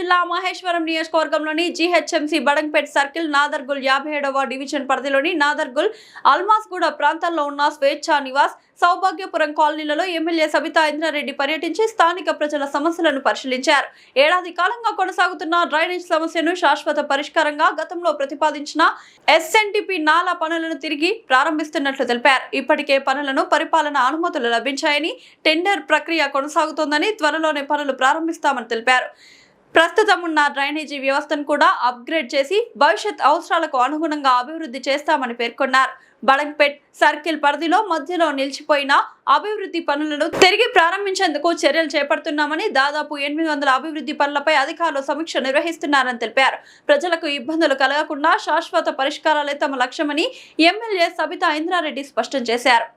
జిల్లా మహేశ్వరం నియోజకవర్గంలోని GHMC Badangpet circle Nadergul 57వ డివిజన్ పరిధిలోని నాదర్గుల్ అల్మాస్గూడ ప్రాంతాల్లో ఉన్న స్వేచ్ఛా నివాస్ సౌభాగ్యపురం కాలనీలలో ఎమ్మెల్యే సబితా ఇంద్రారెడ్డి పర్యటించి స్థానిక ప్రజల సమస్యలను పరిశీలించారు. ఏడాది కాలంగా కొనసాగుతున్న డ్రైనేజ్ సమస్యను శాశ్వత పరిష్కారంగా గతంలో ప్రతిపాదించిన ఎస్ఎన్టీపీ నాలా పనులను తిరిగి ప్రారంభిస్తున్నట్లు తెలిపారు. ఇప్పటికే పనులను పరిపాలన అనుమతులు లభించాయని, టెండర్ ప్రక్రియ కొనసాగుతోందని, త్వరలోనే పనులు ప్రారంభిస్తామని తెలిపారు. ప్రస్తుతం ఉన్న డ్రైనేజీ వ్యవస్థను కూడా అప్గ్రేడ్ చేసి భవిష్యత్ అవసరాలకు అనుగుణంగా అభివృద్ధి చేస్తామని పేర్కొన్నారు. బడంగ్పేట్ సర్కిల్ పరిధిలో మధ్యలో నిలిచిపోయిన అభివృద్ధి పనులను తిరిగి ప్రారంభించేందుకు చర్యలు చేపడుతున్నామని, దాదాపు 800 అభివృద్ధి పనులపై అధికారులు సమీక్ష నిర్వహిస్తున్నారని తెలిపారు. ప్రజలకు ఇబ్బందులు కలగకుండా శాశ్వత పరిష్కారాలే తమ లక్ష్యమని ఎమ్మెల్యే సబితా ఇంద్రారెడ్డి స్పష్టం చేశారు.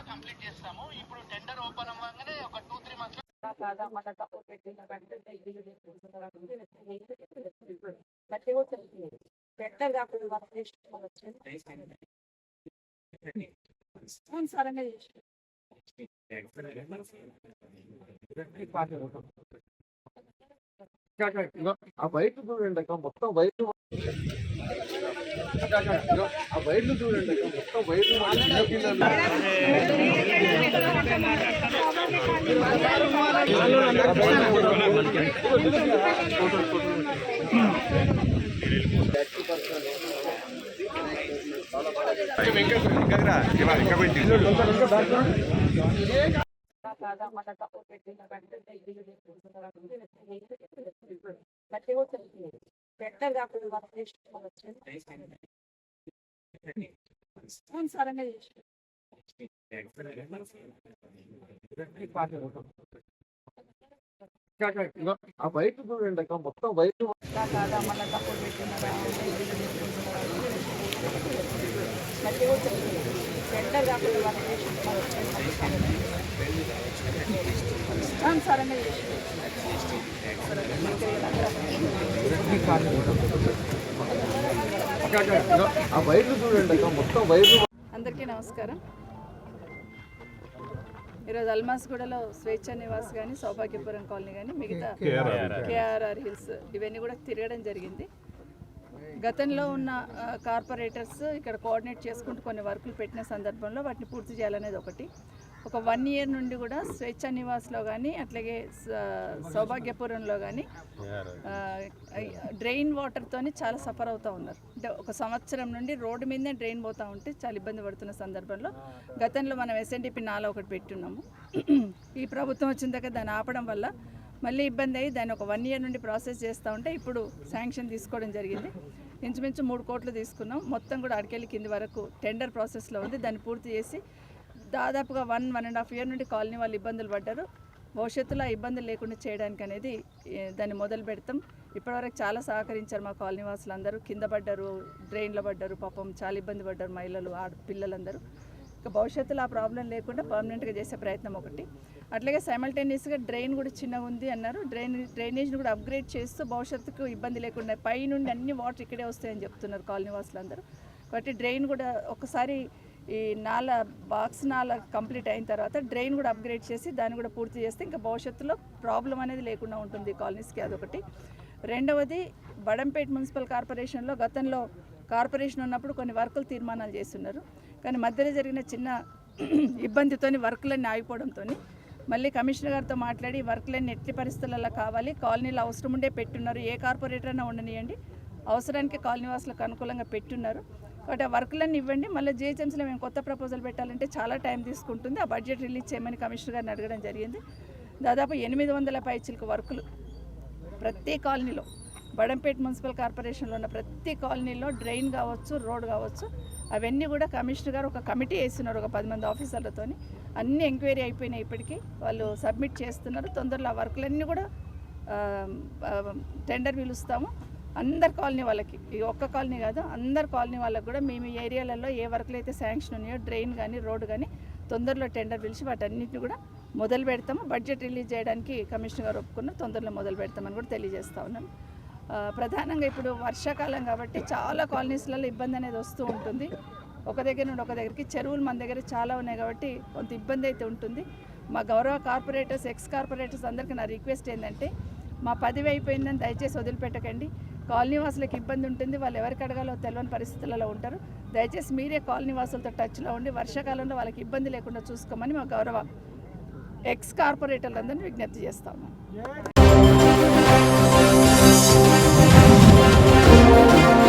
కంప్లీట్ చేస్తాము. ఇప్పుడు టెండర్ ఓపెన్ అవ్వగానే ఒక 2-3 మంత్స్ బయట చూడండి మొత్తం బయట బయట చూడండి మొత్తం బయట బయట చూడండి మొత్తం బయట బయట చూడండి మొత్తం బయట. అందరికీ నమస్కారం. ఈరోజు అల్మాస్గూడలో స్వేచ్ఛ నివాస్ కానీ, సౌభాగ్యపురం కాలనీ కానీ, మిగతా కేఆర్ఆర్ హిల్స్ ఇవన్నీ కూడా తిరగడం జరిగింది. గతంలో ఉన్న కార్పొరేటర్స్ ఇక్కడ కోఆర్డినేట్ చేసుకుంటూ కొన్ని వర్కులు పెట్టిన సందర్భంలో వాటిని పూర్తి చేయాలనేది ఒకటి. ఒక 1 year నుండి కూడా స్వేచ్ఛ నివాస్లో కానీ, అట్లాగే సౌభాగ్యపురంలో కానీ డ్రైన్ వాటర్తోని చాలా సఫర్ అవుతూ ఉన్నారు. అంటే ఒక సంవత్సరం నుండి రోడ్డు మీదనే డ్రైన్ పోతూ ఉంటే చాలా ఇబ్బంది పడుతున్న సందర్భంలో గతంలో మనం ఎస్ఎన్టీపీ నాలా ఒకటి పెట్టున్నాము. ఈ ప్రభుత్వం వచ్చిన దగ్గర దాన్ని ఆపడం వల్ల మళ్ళీ ఇబ్బంది అయ్యి దాన్ని ఒక 1 year నుండి ప్రాసెస్ చేస్తూ ఉంటే ఇప్పుడు శాంక్షన్ తీసుకోవడం జరిగింది. ఇంచుమించు 3 కోట్లు తీసుకున్నాం. మొత్తం కూడా అడికెళ్ళి కింది వరకు టెండర్ ప్రాసెస్లో ఉంది. దాన్ని పూర్తి చేసి దాదాపుగా 1.5 year నుండి కాలనీ వాళ్ళు ఇబ్బందులు పడ్డారు. భవిష్యత్తులో ఆ ఇబ్బందులు లేకుండా చేయడానికి అనేది దాన్ని మొదలు పెడతాం. ఇప్పటివరకు చాలా సహకరించారు మా కాలనీ వాసులు అందరూ. కింద పడ్డారు, డ్రైన్లో పడ్డారు, పాపం చాలా ఇబ్బంది పడ్డారు మహిళలు, పిల్లలందరూ. ఇక భవిష్యత్తులో ఆ ప్రాబ్లం లేకుండా పర్మనెంట్గా చేసే ప్రయత్నం ఒకటి. అట్లాగే సైమల్టేనియస్గా డ్రైన్ కూడా చిన్నగా ఉంది అన్నారు. డ్రైనేజ్ని కూడా అప్గ్రేడ్ చేస్తూ భవిష్యత్తుకు ఇబ్బంది లేకుండా పై నుండి అన్ని వాటర్ ఇక్కడే వస్తాయని చెప్తున్నారు కాలనీ వాసులు అందరూ. కాబట్టి డ్రైన్ కూడా ఒకసారి ఈ బాక్స్ నాలా కంప్లీట్ అయిన తర్వాత డ్రైన్ కూడా అప్గ్రేడ్ చేసి దాన్ని కూడా పూర్తి చేస్తే ఇంకా భవిష్యత్తులో ప్రాబ్లం అనేది లేకుండా ఉంటుంది కాలనీస్కి. అదొకటి. రెండవది, బడంపేట్ మున్సిపల్ కార్పొరేషన్లో గతంలో కార్పొరేషన్ ఉన్నప్పుడు కొన్ని వర్కులు తీర్మానాలు చేస్తున్నారు. కానీ మధ్యలో జరిగిన చిన్న ఇబ్బందితోని వర్కులన్నీ ఆగిపోవడంతో మళ్ళీ కమిషనర్ గారితో మాట్లాడి వర్కులన్నీ ఎట్టి పరిస్థితులలో కావాలి, కాలనీలో అవసరం ఉండే పెట్టున్నారు, ఏ కార్పొరేటర్ అయినా ఉండనియండి, అవసరానికి కాలనీ వాసులకు అనుకూలంగా పెట్టున్నారు. కాబట్టి ఆ వర్కులన్నీ ఇవ్వండి. మళ్ళీ జిహెచ్ఎంసీలో మేము కొత్త ప్రపోజల్ పెట్టాలంటే చాలా టైం తీసుకుంటుంది. ఆ బడ్జెట్ రిలీజ్ చేయమని కమిషనర్ గారిని అడగడం జరిగింది. దాదాపు 800 పైచిలకు వర్కులు ప్రతి కాలనీలో, బడంపేట్ మున్సిపల్ కార్పొరేషన్లో ఉన్న ప్రతి కాలనీలో డ్రైన్ కావచ్చు, రోడ్ కావచ్చు, అవన్నీ కూడా కమిషనర్ గారు ఒక కమిటీ వేస్తున్నారు ఒక 10 మంది ఆఫీసర్లతోని. అన్ని ఎంక్వైరీ అయిపోయినాయి. ఇప్పటికీ వాళ్ళు సబ్మిట్ చేస్తున్నారు. తొందరలో ఆ వర్కులన్నీ కూడా టెండర్ పిలుస్తాము. అందరు కాలనీ వాళ్ళకి, ఈ ఒక్క కాలనీ కాదు, అందరు కాలనీ వాళ్ళకి కూడా మేము ఈ ఏరియాలలో ఏ వర్కులు అయితే శాంక్షన్ ఉన్నాయో డ్రైన్ కానీ రోడ్ కానీ తొందరలో టెండర్ పిలిచి వాటన్నిటిని కూడా మొదలు పెడతాము. బడ్జెట్ రిలీజ్ చేయడానికి కమిషనర్ గారు ఒప్పుకున్న తొందరలో మొదలు పెడతామని కూడా తెలియజేస్తా ఉన్నాను. ప్రధానంగా ఇప్పుడు వర్షాకాలం కాబట్టి చాలా కాలనీస్లలో ఇబ్బంది అనేది వస్తూ ఉంటుంది. ఒక దగ్గర నుండి ఒక దగ్గరికి చెరువులు మన దగ్గర చాలా ఉన్నాయి కాబట్టి కొంత ఇబ్బంది అయితే ఉంటుంది. మా గౌరవ కార్పొరేటర్స్, ఎక్స్ కార్పొరేటర్స్ అందరికీ నా రిక్వెస్ట్ ఏంటంటే మా పదవి అయిపోయిందని దయచేసి వదిలిపెట్టకండి. కాలనీ వాసులకు ఇబ్బంది ఉంటుంది, వాళ్ళు ఎవరికి అడగాలో తెలియని పరిస్థితులలో ఉంటారు. దయచేసి మీరే కాలనీ వాసులతో టచ్లో ఉండి వర్షాకాలంలో వాళ్ళకి ఇబ్బంది లేకుండా చూసుకోమని మా గౌరవ ఎక్స్ కార్పొరేటర్లందరినీ విజ్ఞప్తి చేస్తా ఉన్నాం.